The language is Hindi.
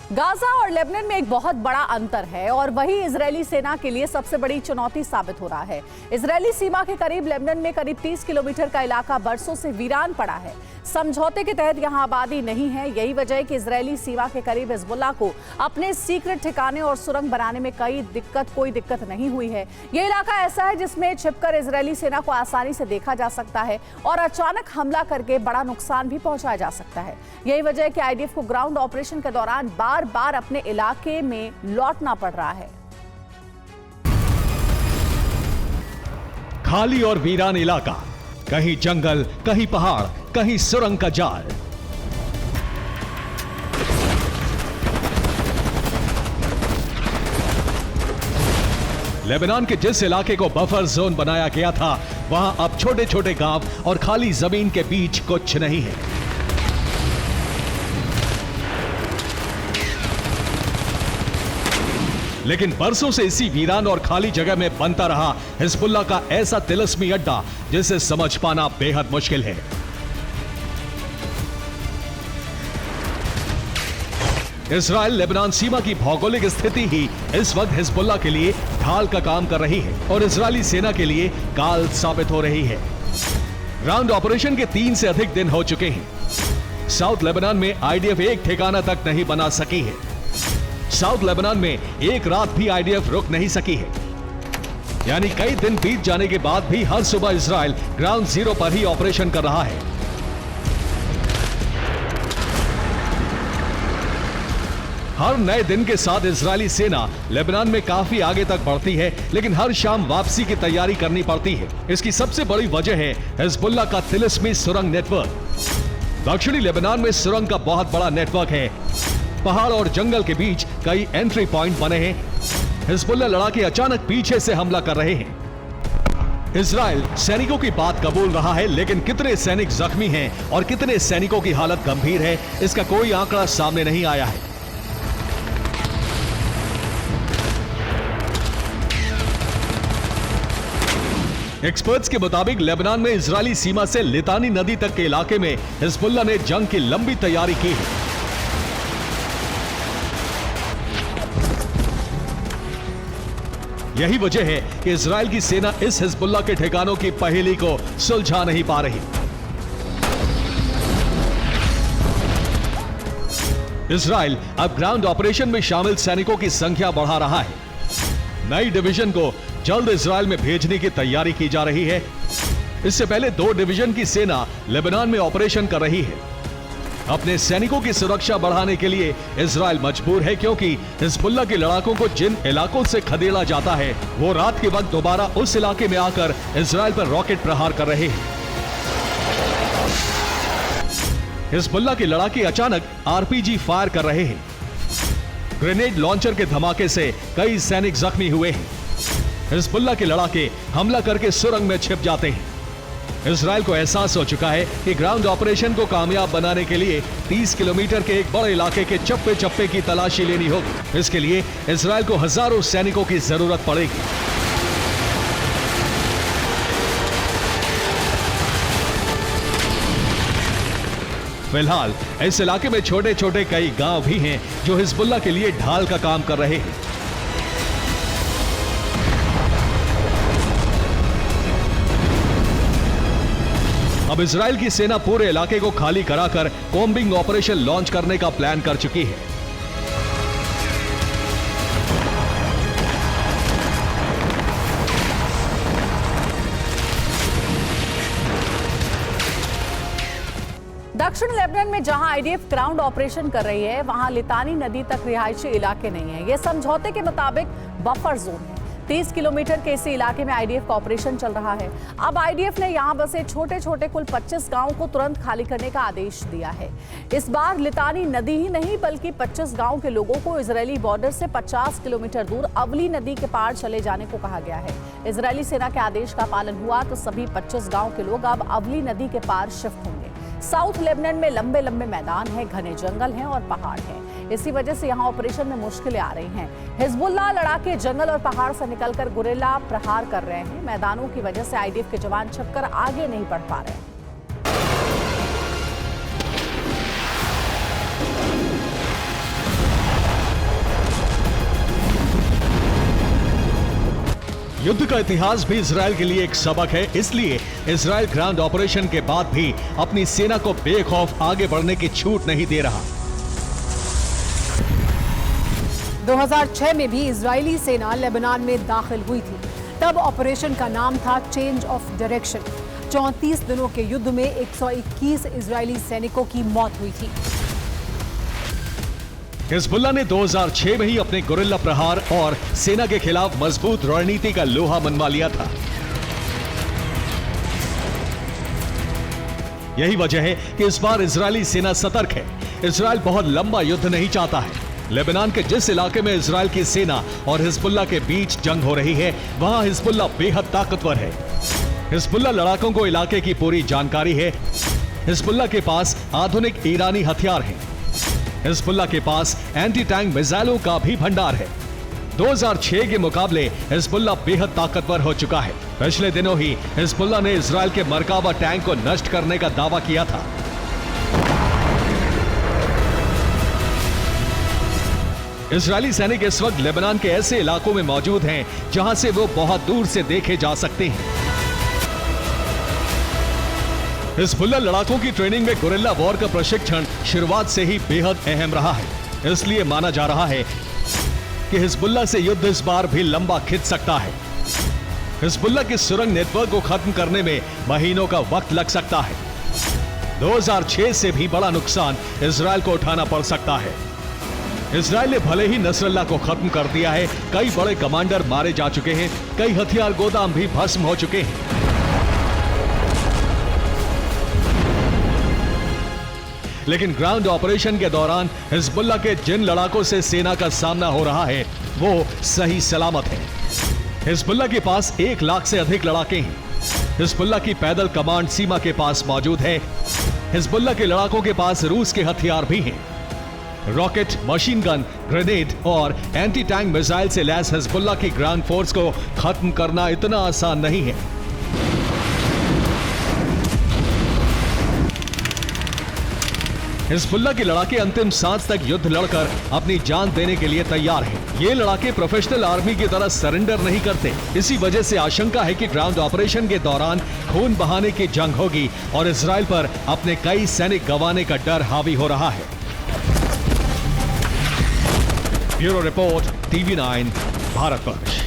गाजा और लेबनान में एक बहुत बड़ा अंतर है और वही इजरायली सेना के लिए सबसे बड़ी चुनौती साबित हो रहा है। इजरायली सीमा के करीब लेबनान में करीब 30 किलोमीटर का इलाका बरसों से वीरान पड़ा है। समझौते के तहत यहां आबादी नहीं है। यही वजह है कि इजरायली सीमा के करीब हिजबुल्लाह को अपने सीक्रेट ठिकाने और सुरंग बनाने में कोई दिक्कत नहीं हुई है। यह इलाका ऐसा है जिसमें छिपकर इजरायली सेना को आसानी से देखा जा सकता है और अचानक हमला करके बड़ा नुकसान भी पहुंचाया जा सकता है। यही वजह है कि आईडीएफ को ग्राउंड ऑपरेशन के दौरान बार बार अपने इलाके में लौटना पड़ रहा है। खाली और वीरान इलाका, कहीं जंगल, कहीं पहाड़, कहीं सुरंग का जाल। लेबनान के जिस इलाके को बफर जोन बनाया गया था, वहां अब छोटे छोटे गांव और खाली जमीन के बीच कुछ नहीं है। लेकिन बरसों से इसी वीरान और खाली जगह में बनता रहा हिजबुल्लाह का ऐसा तिलिस्मी अड्डा जिसे समझ पाना बेहद मुश्किल है। इजराइल लेबनान सीमा की भौगोलिक स्थिति ही इस वक्त हिजबुल्लाह के लिए ढाल का काम कर रही है और इजरायली सेना के लिए काल साबित हो रही है। ग्राउंड ऑपरेशन के 3 से अधिक दिन हो चुके हैं। साउथ लेबनान में आईडीएफ एक ठिकाना तक नहीं बना सकी है। साउथ लेबनान में एक रात भी आईडीएफ रुक नहीं सकी है। यानी कई दिन बीत जाने के बाद भी हर सुबह इजराइल ग्राउंड जीरो पर ही ऑपरेशन कर रहा है। हर नए दिन के साथ इजरायली सेना लेबनान में काफी आगे तक बढ़ती है, लेकिन हर शाम वापसी की तैयारी करनी पड़ती है। इसकी सबसे बड़ी वजह है हिजबुल्लाह का तिलिस्मी सुरंग नेटवर्क। दक्षिणी लेबनान में सुरंग का बहुत बड़ा नेटवर्क है। पहाड़ और जंगल के बीच कई एंट्री पॉइंट बने हैं। हिजबुल्लाह लड़ाके अचानक पीछे से हमला कर रहे हैं। इजराइल सैनिकों की बात कबूल रहा है, लेकिन कितने सैनिक जख्मी हैं और कितने सैनिकों की हालत गंभीर है, इसका कोई आंकड़ा सामने नहीं आया है। एक्सपर्ट्स के मुताबिक लेबनान में इजरायली सीमा से लितानी नदी तक के इलाके में हिजबुल्लाह ने जंग की लंबी तैयारी की है। यही वजह है कि इजराइल की सेना इस हिजबुल्लाह के ठिकानों की पहेली को सुलझा नहीं पा रही। इजराइल अब ग्राउंड ऑपरेशन में शामिल सैनिकों की संख्या बढ़ा रहा है। नई डिवीजन को जल्द इजराइल में भेजने की तैयारी की जा रही है। इससे पहले 2 डिवीजन की सेना लेबनान में ऑपरेशन कर रही है। अपने सैनिकों की सुरक्षा बढ़ाने के लिए इजराइल मजबूर है, क्योंकि हिजबुल्लाह के लड़ाकों को जिन इलाकों से खदेड़ा जाता है, वो रात के वक्त दोबारा उस इलाके में आकर इजराइल पर रॉकेट प्रहार कर रहे हैं। हिजबुल्लाह के लड़ाके अचानक आरपीजी फायर कर रहे हैं। ग्रेनेड लॉन्चर के धमाके से कई सैनिक जख्मी हुए हैं। हिजबुल्लाह के लड़ाके हमला करके सुरंग में छिप जाते हैं। इजराइल को एहसास हो चुका है कि ग्राउंड ऑपरेशन को कामयाब बनाने के लिए 30 किलोमीटर के एक बड़े इलाके के चप्पे चप्पे की तलाशी लेनी होगी। इसके लिए इजराइल को हजारों सैनिकों की जरूरत पड़ेगी। फिलहाल इस इलाके में छोटे छोटे कई गांव भी हैं जो हिजबुल्लाह के लिए ढाल का काम कर रहे हैं। अब इजराइल की सेना पूरे इलाके को खाली कराकर कॉम्बिंग ऑपरेशन लॉन्च करने का प्लान कर चुकी है। दक्षिण लेबनान में जहां आईडीएफ ग्राउंड ऑपरेशन कर रही है, वहां लितानी नदी तक रिहायशी इलाके नहीं है। यह समझौते के मुताबिक बफर जोन है। 30 किलोमीटर के इसी इलाके में आईडीएफ का ऑपरेशन चल रहा है। अब आईडीएफ ने यहां बसे छोटे छोटे कुल 25 गांवों को तुरंत खाली करने का आदेश दिया है। इस बार लितानी नदी ही नहीं बल्कि 25 गांव के लोगों को इजरायली बॉर्डर से 50 किलोमीटर दूर अवली नदी के पार चले जाने को कहा गया है। इजरायली सेना के आदेश का पालन हुआ तो सभी 25 गांव के लोग अब अवली नदी के पार शिफ्ट होंगे। साउथ लेबनान में लंबे लंबे मैदान हैं, घने जंगल हैं और पहाड़ हैं। इसी वजह से यहां ऑपरेशन में मुश्किलें आ रही हैं। हिजबुल्लाह लड़ाके जंगल और पहाड़ से निकलकर गुरिल्ला प्रहार कर रहे हैं। मैदानों की वजह से आईडीएफ के जवान छिपकर आगे नहीं बढ़ पा रहे हैं। युद्ध का इतिहास भी इजराइल के लिए एक सबक है, इसलिए इजराइल ग्राउंड ऑपरेशन के बाद भी अपनी सेना को बेखौफ आगे बढ़ने की छूट नहीं दे रहा। 2006 में भी इजरायली सेना लेबनान में दाखिल हुई थी। तब ऑपरेशन का नाम था चेंज ऑफ डायरेक्शन। 34 दिनों के युद्ध में 121 इजरायली सैनिकों की मौत हुई थी। हिजबुल्लाह ने 2006 में ही अपने गुरिल्ला प्रहार और सेना के खिलाफ मजबूत रणनीति का लोहा मनवा लिया था। यही वजह है कि इस बार इजरायली सेना सतर्क है। इजराइल बहुत लंबा युद्ध नहीं चाहता है। लेबनान के जिस इलाके में इजराइल की सेना और हिजबुल्लाह के बीच जंग हो रही है, वहां हिजबुल्लाह बेहद ताकतवर है। हिजबुल्लाह लड़ाकों को इलाके की पूरी जानकारी है। हिजबुल्लाह के पास आधुनिक ईरानी हथियार हैं। हिजबुल्लाह के पास एंटी टैंक मिसाइलों का भी भंडार है। 2006 के मुकाबले हिजबुल्लाह बेहद ताकतवर हो चुका है। पिछले दिनों ही हिजबुल्लाह ने इजराइल के मरकाबा टैंक को नष्ट करने का दावा किया था। इजरायली सैनिक इस वक्त लेबनान के ऐसे इलाकों में मौजूद हैं जहां से वो बहुत दूर से देखे जा सकते हैं। हिजबुल्लाह लड़ाकों की ट्रेनिंग में गुरिल्ला वॉर का प्रशिक्षण शुरुआत से ही बेहद अहम रहा है। इसलिए माना जा रहा है कि हिजबुल्लाह से युद्ध इस बार भी लंबा खिंच सकता है। हिजबुल्लाह की सुरंग नेटवर्क को खत्म करने में महीनों का वक्त लग सकता है। 2006 से भी बड़ा नुकसान इजराइल को उठाना पड़ सकता है। इजराइल ने भले ही नसरल्लाह को खत्म कर दिया है, कई बड़े कमांडर मारे जा चुके हैं, कई हथियार गोदाम भी भस्म हो चुके हैं। लेकिन ग्राउंड ऑपरेशन के दौरान हिजबुल्लाह के जिन लड़ाकों से सेना का सामना हो रहा है, वो सही सलामत है। हिजबुल्लाह के पास 1 लाख से अधिक लड़ाके हैं। हिजबुल्लाह की पैदल कमांड सीमा के पास मौजूद है। हिजबुल्लाह के लड़ाकों के पास रूस के हथियार भी हैं। रॉकेट, मशीन गन, ग्रेनेड और एंटी टैंक मिसाइल से लैस हिजबुल्लाह की ग्राउंड फोर्स को खत्म करना इतना आसान नहीं है। हिजबुल्लाह के लड़ाके अंतिम सांस तक युद्ध लड़कर अपनी जान देने के लिए तैयार हैं। ये लड़ाके प्रोफेशनल आर्मी की तरह सरेंडर नहीं करते। इसी वजह से आशंका है कि ग्राउंड ऑपरेशन के दौरान खून बहाने की जंग होगी और इजराइल पर अपने कई सैनिक गंवाने का डर हावी हो रहा है। Bureau report, TV9, Bharatvarsh.